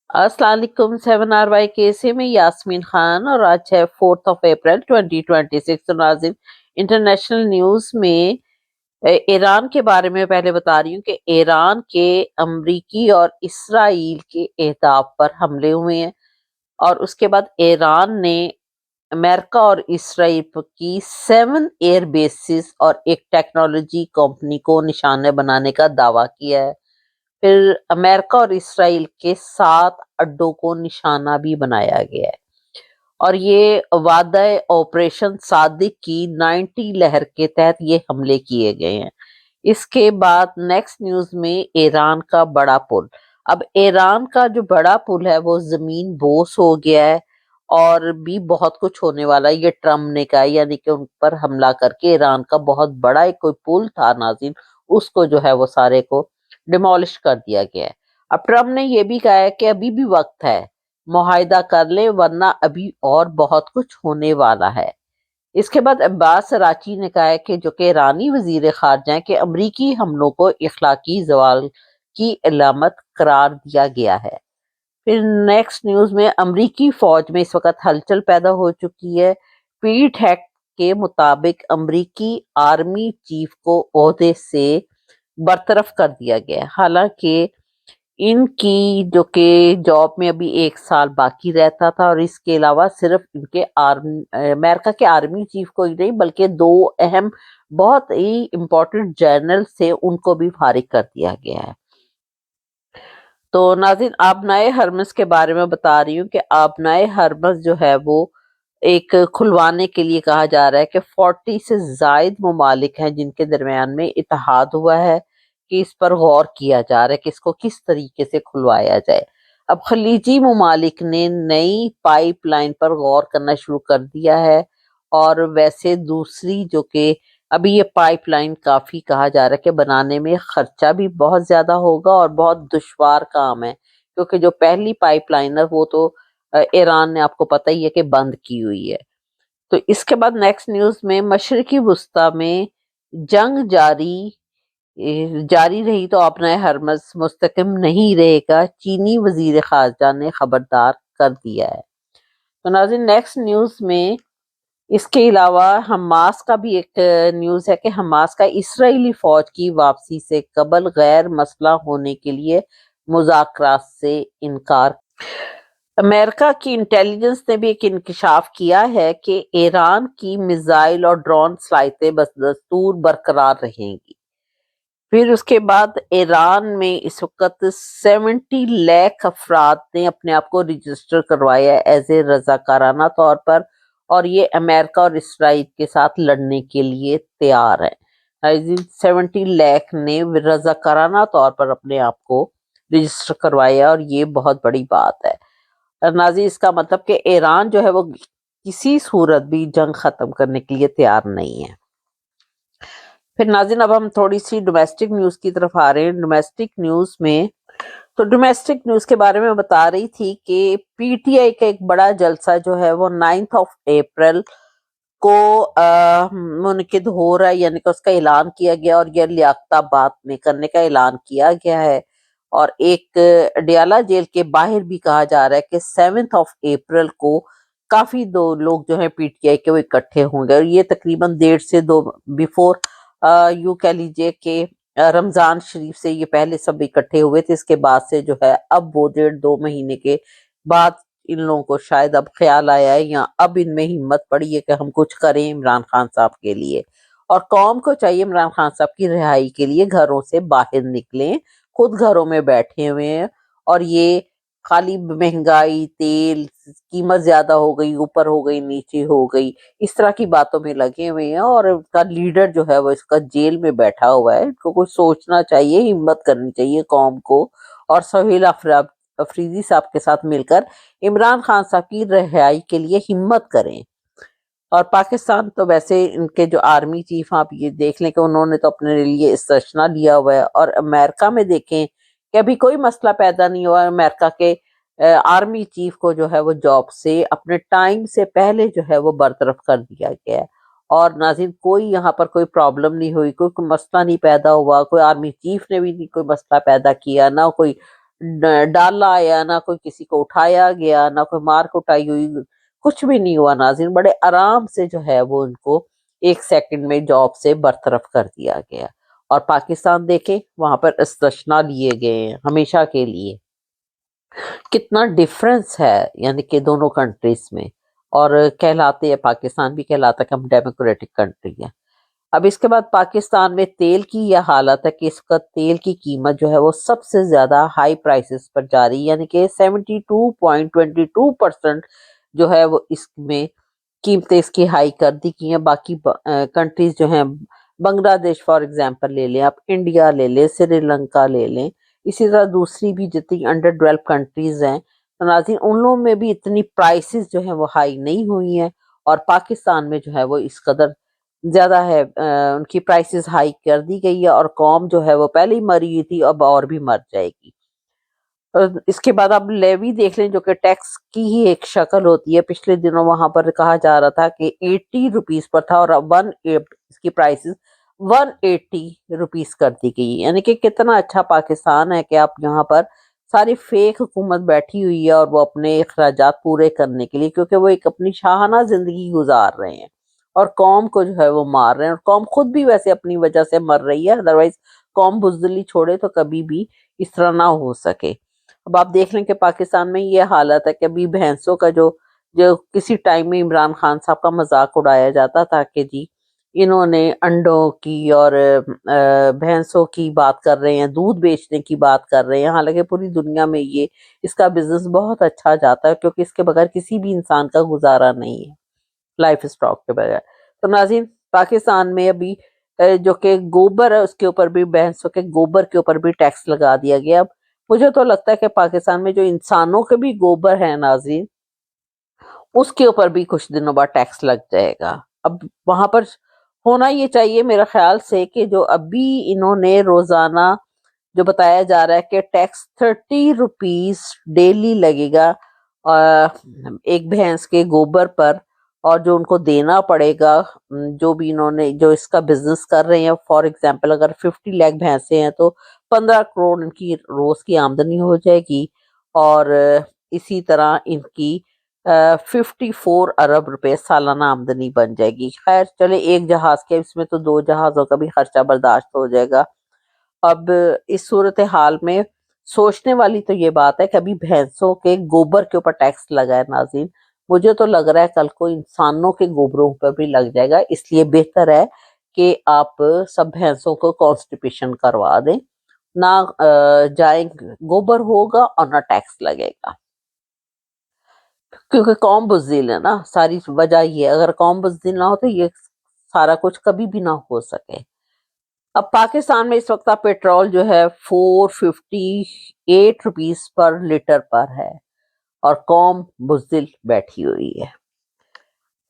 अस्सलाम वालेकुम 7 RY के से में यास्मीन खान और आज है 4 अप्रैल 2026। तो नाज़रीन, इंटरनेशनल न्यूज़ में ईरान के बारे में पहले बता रही हूँ कि ईरान के अमरीकी और इसराइल के अहदाफ पर हमले हुए हैं और उसके बाद ईरान ने अमेरिका और इसराइल की 7 एयर बेसिस और एक टेक्नोलॉजी कंपनी को निशाने बनाने का दावा किया है। फिर अमेरिका और इसराइल के 7 अड्डों को निशाना भी बनाया गया है और ये वादा ऑपरेशन सादिक की 90 लहर के तहत ये हमले किए गए हैं। इसके बाद नेक्स्ट न्यूज में ईरान का बड़ा पुल। अब ईरान का जो बड़ा पुल है वो जमीन बोस हो गया है और भी बहुत कुछ होने वाला है। ये ट्रम्प ने कहा, यानी कि उन पर हमला करके ईरान का बहुत बड़ा एक कोई पुल था नाज़रीन, उसको जो है वो सारे को डिमोलिश कर दिया गया है। अब ट्रम्प ने ये भी कहा है कि अभी भी वक्त है, मुआहिदा कर ले वरना अभी और बहुत कुछ होने वाला है। इसके बाद अब्बास राची ने कहा है कि जो कि ईरानी वजीर खारजा है कि अमरीकी हमलों को इखलाकी जवाल की अलामत करार दिया गया है। फिर नेक्स्ट न्यूज में अमरीकी फौज में इस वक्त हलचल पैदा हो चुकी है। पीट हैक के मुताबिक अमरीकी आर्मी चीफ को ओहदे से बरतरफ कर दिया गया है। हालांकि इनकी जो कि जॉब में अभी 1 साल बाकी रहता था और इसके अलावा सिर्फ इनके अमेरिका के आर्मी चीफ को ही नहीं बल्कि 2 अहम बहुत ही इम्पोर्टेंट जनरल से उनको भी फारिग कर दिया गया है। तो नाज़रीन, आबनाए हरमस के बारे में बता रही हूँ कि आबनाए हरमस जो है वो एक खुलवाने के लिए कहा जा रहा है कि 40 से जायद ममालिक हैं जिनके दरमियान में इत्तेहाद हुआ है कि इस पर गौर किया जा रहा है कि इसको किस तरीके से खुलवाया जाए। अब खलीजी ममालिक ने नई पाइपलाइन पर गौर करना शुरू कर दिया है और वैसे दूसरी जो कि अभी ये पाइपलाइन काफी कहा जा रहा है कि बनाने में खर्चा भी बहुत ज्यादा होगा और बहुत दुश्वार काम है, क्योंकि जो पहली पाइपलाइन है वो तो ईरान ने आपको पता ही है कि बंद की हुई है। तो इसके बाद नेक्स्ट न्यूज में मशरकी वुस्ता में जंग जारी रही तो अपना हरमस मुस्तकम नहीं रहेगा, चीनी वजीर खारजा ने खबरदार कर दिया है। तो नाज़रीन, नेक्स्ट न्यूज में इसके अलावा हमास का भी एक न्यूज है कि हमास का इसराइली फौज की वापसी से कबल गैर मसला होने के लिए मुज़ाकरात से इनकार। अमेरिका की इंटेलिजेंस ने भी एक इंकशाफ किया है कि ईरान की मिसाइल और ड्रोन सलाहियतें बदस्तूर बरकरार रहेंगी। फिर उसके बाद ईरान में इस वक्त 70 लाख अफराद ने अपने आप को रजिस्टर करवाया है एज ए रजाकाराना तौर पर और ये अमेरिका और इसराइल के साथ लड़ने के लिए तैयार है। 70 लाख ने रजाकाराना तौर पर अपने आप को रजिस्टर करवाया और ये बहुत बड़ी बात है। नाजी, इसका मतलब कि ईरान जो है वो किसी सूरत भी जंग खत्म करने के लिए तैयार नहीं है। फिर नाज़रीन, अब हम थोड़ी सी डोमेस्टिक न्यूज की तरफ आ रहे हैं। डोमेस्टिक न्यूज में तो डोमेस्टिक न्यूज के बारे में बता रही थी कि पीटीआई का एक बड़ा जलसा जो है वो 9 अप्रैल को मुनकिद हो रहा है, यानी कि उसका ऐलान किया गया और यह लियाकताबाद में करने का ऐलान किया गया है। और एक डियाला जेल के बाहर भी कहा जा रहा है कि 7 अप्रैल को काफी दो लोग जो है पीटीआई के वो इकट्ठे होंगे और ये तकरीबन 1.5 से 2 बिफोर यूं कह लीजिए कि रमजान शरीफ से ये पहले सब इकट्ठे हुए थे। इसके बाद से जो है अब वो 1.5-2 महीने के बाद इन लोगों को शायद अब ख्याल आया है या अब इनमें हिम्मत पड़ी है कि हम कुछ करें इमरान खान साहब के लिए। और कौम को चाहिए इमरान खान साहब की रिहाई के लिए घरों से बाहर निकलें, खुद घरों में बैठे हुए हैं और ये खाली महंगाई, तेल कीमत ज्यादा हो गई, ऊपर हो गई, नीचे हो गई, इस तरह की बातों में लगे हुए हैं और उसका लीडर जो है वो इसका जेल में बैठा हुआ है। इनको कुछ सोचना चाहिए, हिम्मत करनी चाहिए कौम को और सोहेल अफरीदी साहब के साथ मिलकर इमरान खान साहब की रिहाई के लिए हिम्मत करें। और पाकिस्तान तो वैसे इनके जो आर्मी चीफ आप ये देख लें कि उन्होंने तो अपने लिए इस्तेशना लिया हुआ है और अमेरिका में देखें कि अभी कोई मसला पैदा नहीं हुआ। अमेरिका के आर्मी चीफ को जो है वो जॉब से अपने टाइम से पहले जो है वो बरतरफ कर दिया गया है और नाज़रीन कोई यहाँ पर कोई प्रॉब्लम नहीं हुई, कोई मसला नहीं पैदा हुआ, कोई आर्मी चीफ ने भी नहीं कोई मसला पैदा किया, ना कोई ڈالا آیا، نہ کوئی کسی کو اٹھایا گیا، نہ کوئی مار کٹائی ہوئی، کچھ بھی نہیں ہوا ناظرین. بڑے آرام سے جو ہے وہ ان کو 1 سیکنڈ میں جاب سے برطرف کر دیا گیا. اور پاکستان دیکھیں وہاں پر استثنا لیے گئے ہیں ہمیشہ کے لیے. کتنا ڈفرنس ہے یعنی کہ دونوں کنٹریز میں. اور کہلاتے ہیں، پاکستان بھی کہلاتا ہے کہ ہم ڈیموکریٹک کنٹری ہے. اب اس کے بعد پاکستان میں تیل کی یہ حالت ہے کہ اس کا تیل کی قیمت جو ہے وہ سب سے زیادہ ہائی پرائسز پر جاری، یعنی کہ 72.22% جو ہے وہ اس میں قیمتیں اس کی ہائی کر دی گئی ہیں. باقی کنٹریز جو ہیں، بنگلہ دیش فار ایگزامپل لے لیں، آپ انڈیا لے لیں، سری لنکا لے لیں، اسی طرح دوسری بھی جتنی انڈر ڈیولپ کنٹریز ہیں، تو ناظرین ان لوگوں میں بھی اتنی پرائسز جو ہیں وہ ہائی نہیں ہوئی ہیں. اور پاکستان میں جو ہے وہ اس قدر زیادہ ہے، ان کی پرائسز ہائی کر دی گئی ہے، اور قوم جو ہے وہ پہلے ہی مری ہوئی تھی، اب اور بھی مر جائے گی. اس کے بعد آپ لیوی دیکھ لیں جو کہ ٹیکس کی ہی ایک شکل ہوتی ہے. پچھلے دنوں وہاں پر کہا جا رہا تھا کہ 80 روپیز پر تھا، اور اب اس کی پرائسز 180 روپیز کر دی گئی. یعنی کہ کتنا اچھا پاکستان ہے کہ آپ یہاں پر ساری فیک حکومت بیٹھی ہوئی ہے، اور وہ اپنے اخراجات پورے کرنے کے لیے، کیونکہ وہ ایک اپنی شاہانہ زندگی گزار رہے ہیں اور قوم کو جو ہے وہ مار رہے ہیں. اور قوم خود بھی ویسے اپنی وجہ سے مر رہی ہے، ادروائز قوم بزدلی چھوڑے تو کبھی بھی اس طرح نہ ہو سکے. اب آپ دیکھ لیں کہ پاکستان میں یہ حالت ہے کہ ابھی بھینسوں کا جو کسی ٹائم میں عمران خان صاحب کا مذاق اڑایا جاتا تھا کہ جی انہوں نے انڈوں کی اور بھینسوں کی بات کر رہے ہیں، دودھ بیچنے کی بات کر رہے ہیں. حالانکہ پوری دنیا میں اس کا بزنس بہت اچھا جاتا ہے، کیونکہ اس کے بغیر کسی بھی انسان کا گزارا نہیں ہے لائف اسٹاک کے بغیر. تو ناظرین پاکستان میں ابھی جو کہ گوبر ہے اس کے اوپر بھی، بھینسوں کے گوبر کے اوپر بھی ٹیکس لگا دیا گیا. اب مجھے تو لگتا ہے کہ پاکستان میں جو انسانوں کے بھی گوبر ہے ناظرین، اس کے اوپر بھی کچھ دنوں بعد ٹیکس لگ جائے گا. اب وہاں پر ہونا یہ چاہیے میرا خیال سے کہ جو ابھی انہوں نے روزانہ جو بتایا جا رہا ہے کہ ٹیکس 30 روپیز ڈیلی لگے گا ایک بھینس کے گوبر پر، اور جو ان کو دینا پڑے گا، جو بھی انہوں نے جو اس کا بزنس کر رہے ہیں. فار ایگزامپل اگر 50 لاکھ بھینسیں ہیں تو 15 کروڑ ان کی روز کی آمدنی ہو جائے گی. اور اسی طرح ان کی 54 ارب روپے سالانہ آمدنی بن جائے گی. خیر چلے ایک جہاز کے، اس میں تو 2 جہازوں کا بھی خرچہ برداشت ہو جائے گا. اب اس صورتحال میں سوچنے والی تو یہ بات ہے کہ ابھی بھینسوں کے گوبر کے اوپر ٹیکس لگا ہے ناظرین. مجھے تو لگ رہا ہے کل کو انسانوں کے گوبروں پر بھی لگ جائے گا. اس لیے بہتر ہے کہ آپ سب بھینسوں کو کانسٹیپیشن کروا دیں، نہ جائیں گوبر ہوگا اور نہ ٹیکس لگے گا. کیونکہ قوم بزدل ہے نا، ساری وجہ یہ، اگر قوم بزدل نہ ہو تو یہ سارا کچھ کبھی بھی نہ ہو سکے. اب پاکستان میں اس وقت پیٹرول جو ہے 458 روپیز پر لیٹر پر ہے، اور قوم بزدل بیٹھی ہوئی ہے.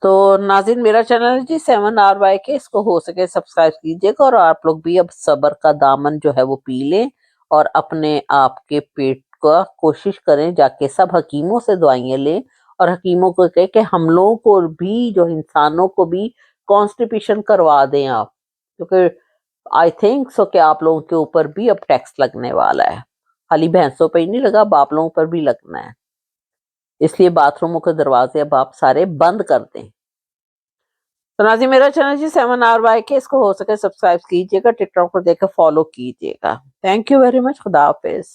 تو ناظرین میرا چینل جی 7RY کے، اس کو ہو سکے سبسکرائب کیجیے گا. اور آپ لوگ بھی اب صبر کا دامن جو ہے وہ پی لیں، اور اپنے آپ کے پیٹ کا کوشش کریں جا کے سب حکیموں سے دعائیں لیں، اور حکیموں کو کہے کہ ہم لوگوں کو بھی، جو انسانوں کو بھی کانسٹیپیشن کروا دیں آپ، کیونکہ آئی تھنک سو کہ آپ لوگوں کے اوپر بھی اب ٹیکس لگنے والا ہے. خالی بھینسوں پہ ہی نہیں لگا، اب آپ لوگوں پر بھی لگنا ہے. اس لیے باتھ روموں کے دروازے اب آپ سارے بند کر دیں. تو ناظرین میرا چینل جی 7RY کے، اس کو ہو سکے سبسکرائب کیجیے گا، ٹک ٹاک پر دیکھ کے فالو کیجیے گا. Thank you very much. خدا حافظ.